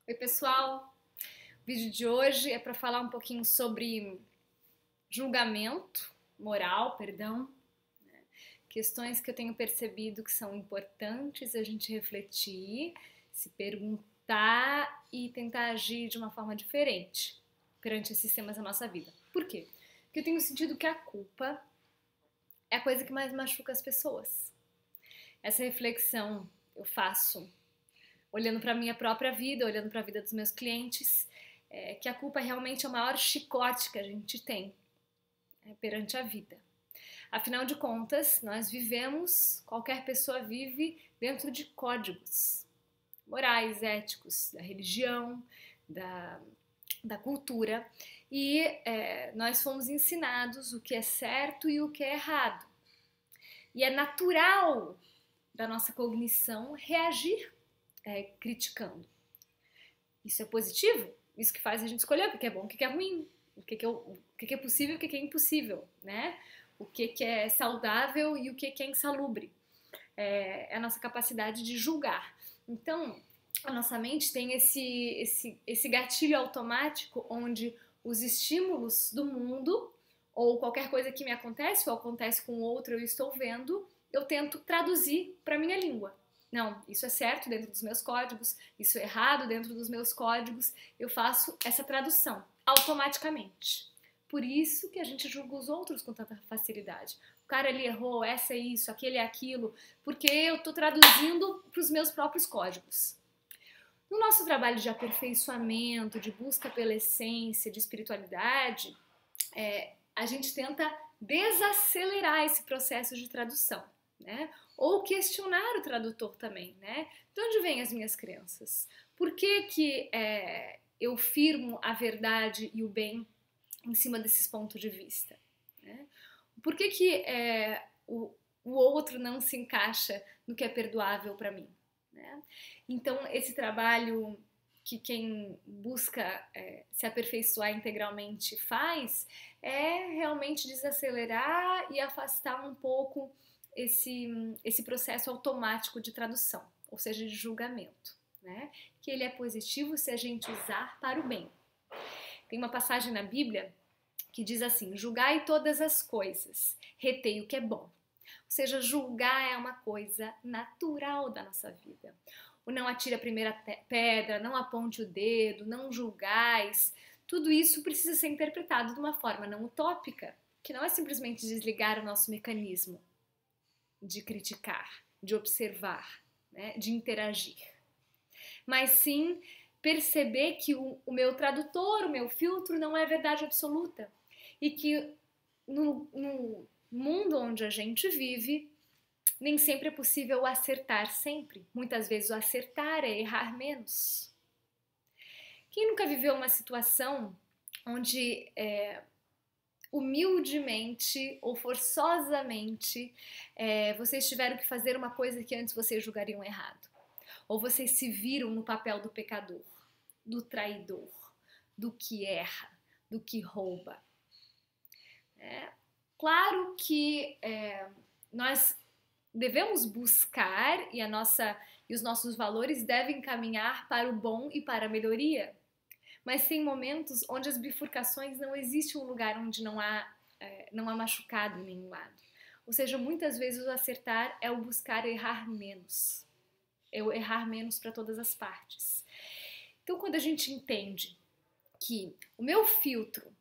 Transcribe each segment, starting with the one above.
Oi, pessoal! O vídeo de hoje é para falar um pouquinho sobre julgamento, moral, perdão, questões que eu tenho percebido que são importantes a gente refletir, se perguntar e tentar agir de uma forma diferente perante esses temas da nossa vida. Por quê? Porque eu tenho sentido que a culpa é a coisa que mais machuca as pessoas. Essa reflexão eu faço olhando para a minha própria vida, olhando para a vida dos meus clientes, que a culpa realmente é o maior chicote que a gente tem perante a vida. Afinal de contas, nós vivemos, qualquer pessoa vive dentro de códigos morais, éticos, da religião, da cultura, e nós fomos ensinados o que é certo e o que é errado. E é natural da nossa cognição reagir criticando. Isso é positivo? Isso que faz a gente escolher o que é bom, o que é ruim, o que é possível e o que é impossível, né? O que é saudável e o que é insalubre. É a nossa capacidade de julgar. Então, a nossa mente tem esse gatilho automático onde os estímulos do mundo ou qualquer coisa que me acontece ou acontece com outro eu estou vendo, eu tento traduzir para minha língua. Não, isso é certo dentro dos meus códigos, isso é errado dentro dos meus códigos, eu faço essa tradução automaticamente. Por isso que a gente julga os outros com tanta facilidade. O cara ali errou, essa é isso, aquele é aquilo, porque eu estou traduzindo para os meus próprios códigos. No nosso trabalho de aperfeiçoamento, de busca pela essência, de espiritualidade, a gente tenta desacelerar esse processo de tradução, né? Ou questionar o tradutor também, né? De onde vêm as minhas crenças? Por que eu firmo a verdade e o bem em cima desses pontos de vista? Né? Por que o outro não se encaixa no que é perdoável para mim? Né? Então, esse trabalho que quem busca se aperfeiçoar integralmente faz é realmente desacelerar e afastar um pouco esse processo automático de tradução, ou seja, de julgamento, né? Que ele é positivo se a gente usar para o bem. Tem uma passagem na Bíblia que diz assim: julgai todas as coisas, retei o que é bom. Ou seja, julgar é uma coisa natural da nossa vida. O não atire a primeira pedra, não aponte o dedo, não julgais, tudo isso precisa ser interpretado de uma forma não utópica, que não é simplesmente desligar o nosso mecanismo de criticar, de observar, né, de interagir. Mas sim perceber que o meu tradutor, o meu filtro não é verdade absoluta. E que no mundo onde a gente vive, nem sempre é possível acertar sempre. Muitas vezes o acertar é errar menos. Quem nunca viveu uma situação onde humildemente ou forçosamente vocês tiveram que fazer uma coisa que antes vocês julgariam errado? Ou vocês se viram no papel do pecador, do traidor, do que erra, do que rouba? Claro que nós devemos buscar e os nossos valores devem caminhar para o bom e para a melhoria. Mas tem momentos onde as bifurcações não existe um lugar onde não há machucado em nenhum lado. Ou seja, muitas vezes o acertar é o buscar errar menos. É o errar menos para todas as partes. Então, quando a gente entende que o meu filtro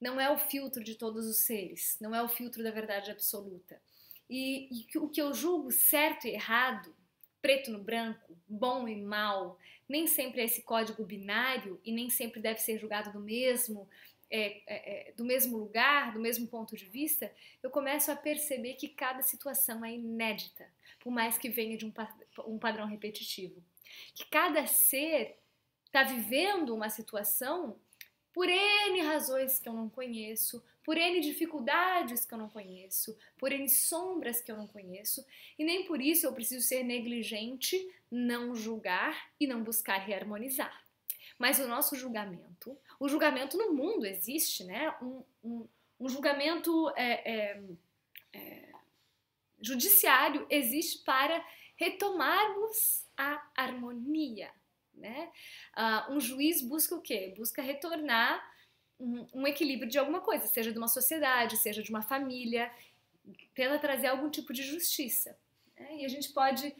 não é o filtro de todos os seres, não é o filtro da verdade absoluta, e o que eu julgo certo e errado, preto no branco, bom e mal, nem sempre é esse código binário e nem sempre deve ser julgado do mesmo lugar, do mesmo ponto de vista, eu começo a perceber que cada situação é inédita, por mais que venha de um padrão repetitivo. Que cada ser está vivendo uma situação por N razões que eu não conheço, por N dificuldades que eu não conheço, por N sombras que eu não conheço, e nem por isso eu preciso ser negligente, não julgar e não buscar reharmonizar. Mas o julgamento no mundo existe, né? Um julgamento judiciário existe para retomarmos a harmonia, né? Um juiz busca o quê? Busca retornar um equilíbrio de alguma coisa, seja de uma sociedade, seja de uma família, tenta trazer algum tipo de justiça. Né? E a gente pode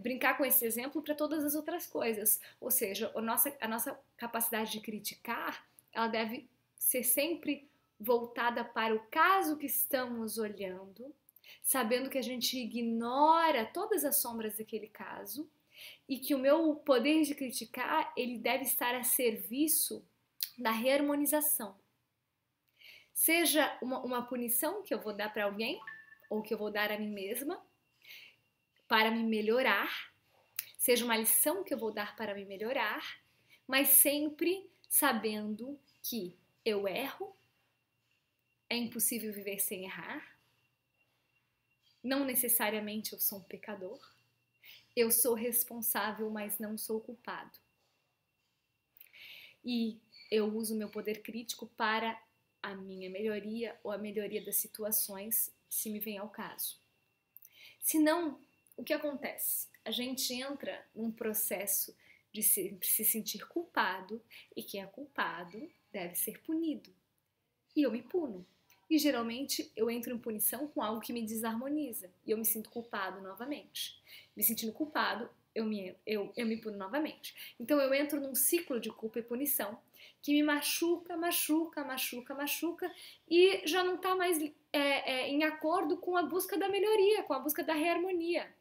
brincar com esse exemplo para todas as outras coisas. Ou seja, a nossa capacidade de criticar, ela deve ser sempre voltada para o caso que estamos olhando, sabendo que a gente ignora todas as sombras daquele caso e que o meu poder de criticar, ele deve estar a serviço da reharmonização. Seja uma punição que eu vou dar para alguém ou que eu vou dar a mim mesma para me melhorar, seja uma lição que eu vou dar para me melhorar, mas sempre sabendo que eu erro, é impossível viver sem errar, não necessariamente eu sou um pecador, eu sou responsável, mas não sou culpado. E eu uso meu poder crítico para a minha melhoria ou a melhoria das situações, se me vem ao caso. Se não, o que acontece? A gente entra num processo de se sentir culpado, e quem é culpado deve ser punido. E eu me puno. E geralmente eu entro em punição com algo que me desarmoniza, e eu me sinto culpado novamente. Me sentindo culpado, eu me puno novamente. Então eu entro num ciclo de culpa e punição que me machuca, e já não está mais em acordo com a busca da melhoria, com a busca da reharmonia,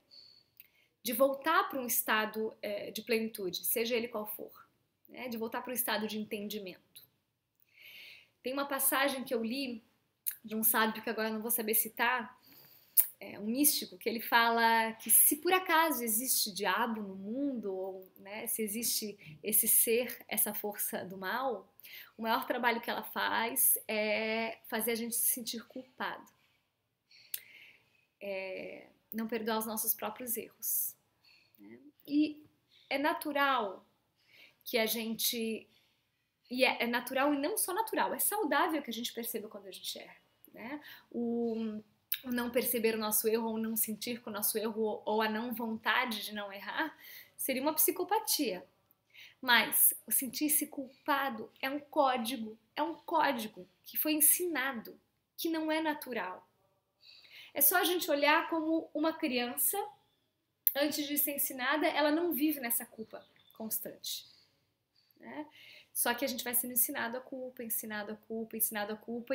de voltar para um estado de plenitude, seja ele qual for, né? De voltar para um estado de entendimento. Tem uma passagem que eu li de um sábio que agora eu não vou saber citar, um místico, que ele fala que se por acaso existe diabo no mundo, ou né, se existe esse ser, essa força do mal, o maior trabalho que ela faz é fazer a gente se sentir culpado. Não perdoar os nossos próprios erros. Né? E é natural que a gente... E é natural e não só natural, é saudável que a gente perceba quando a gente erra. Né? O não perceber o nosso erro, ou não sentir com o nosso erro, ou a não vontade de não errar, seria uma psicopatia. Mas o sentir-se culpado é um código que foi ensinado, que não é natural. É só a gente olhar como uma criança, antes de ser ensinada, ela não vive nessa culpa constante. Né? Só que a gente vai sendo ensinado a culpa,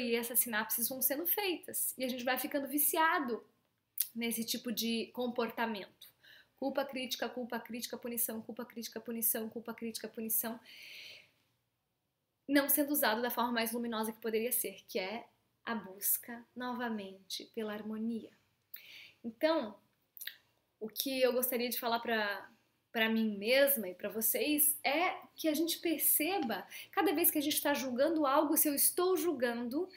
e essas sinapses vão sendo feitas. E a gente vai ficando viciado nesse tipo de comportamento. Culpa crítica, punição, culpa crítica, punição, culpa crítica, punição. Não sendo usado da forma mais luminosa que poderia ser, que é a busca, novamente, pela harmonia. Então, o que eu gostaria de falar para mim mesma e para vocês é que a gente perceba, cada vez que a gente está julgando algo, se eu estou julgando,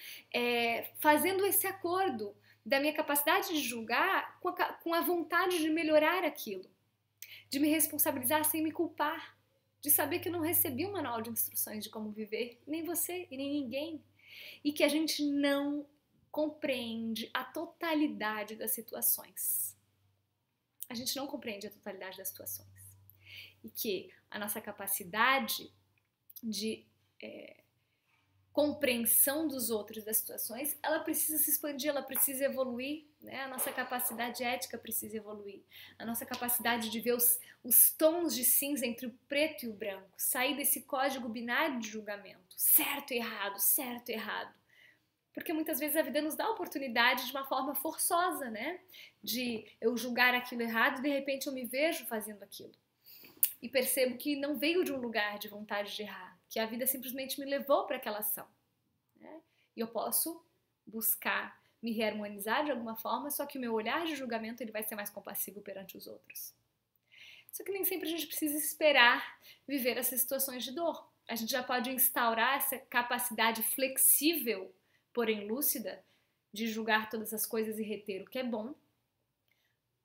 fazendo esse acordo da minha capacidade de julgar com a vontade de melhorar aquilo, de me responsabilizar sem me culpar, de saber que eu não recebi um manual de instruções de como viver, nem você e nem ninguém, e que a gente não compreende a totalidade das situações. A gente não compreende a totalidade das situações. E que a nossa capacidade de compreensão dos outros, das situações, ela precisa se expandir, ela precisa evoluir, né? A nossa capacidade ética precisa evoluir, a nossa capacidade de ver os tons de cinza entre o preto e o branco, sair desse código binário de julgamento, certo e errado, porque muitas vezes a vida nos dá a oportunidade de uma forma forçosa, né? De eu julgar aquilo errado e de repente eu me vejo fazendo aquilo. E percebo que não veio de um lugar de vontade de errar, que a vida simplesmente me levou para aquela ação. Né? E eu posso buscar me reharmonizar de alguma forma, só que o meu olhar de julgamento ele vai ser mais compassivo perante os outros. Só que nem sempre a gente precisa esperar viver essas situações de dor. A gente já pode instaurar essa capacidade flexível, porém lúcida, de julgar todas as coisas e reter o que é bom,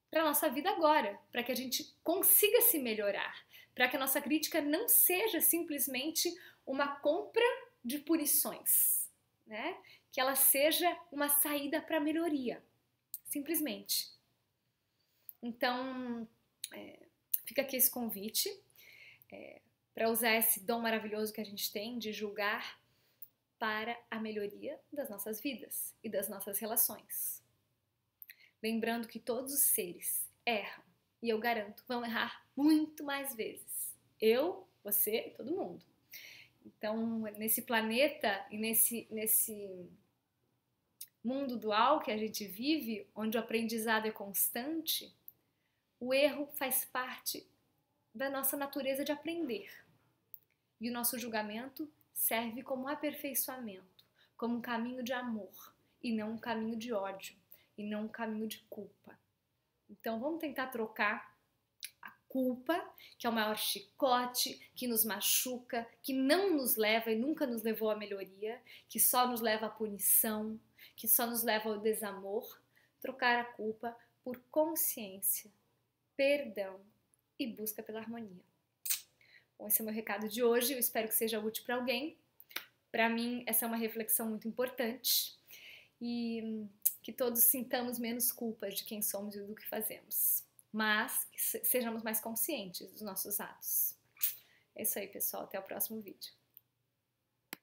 para a nossa vida agora, para que a gente consiga se melhorar, para que a nossa crítica não seja simplesmente uma compra de punições, né? Que ela seja uma saída para a melhoria, simplesmente. Então, fica aqui esse convite. para usar esse dom maravilhoso que a gente tem de julgar para a melhoria das nossas vidas e das nossas relações. Lembrando que todos os seres erram, e eu garanto, vão errar muito mais vezes. Eu, você, todo mundo. Então, nesse planeta e nesse mundo dual que a gente vive, onde o aprendizado é constante, o erro faz parte da nossa natureza de aprender. E o nosso julgamento serve como aperfeiçoamento, como um caminho de amor, e não um caminho de ódio, e não um caminho de culpa. Então vamos tentar trocar a culpa, que é o maior chicote, que nos machuca, que não nos leva e nunca nos levou à melhoria, que só nos leva à punição, que só nos leva ao desamor, trocar a culpa por consciência, perdão e busca pela harmonia. Bom, esse é o meu recado de hoje, eu espero que seja útil para alguém. Para mim, essa é uma reflexão muito importante e que todos sintamos menos culpa de quem somos e do que fazemos, mas que sejamos mais conscientes dos nossos atos. É isso aí, pessoal, até o próximo vídeo.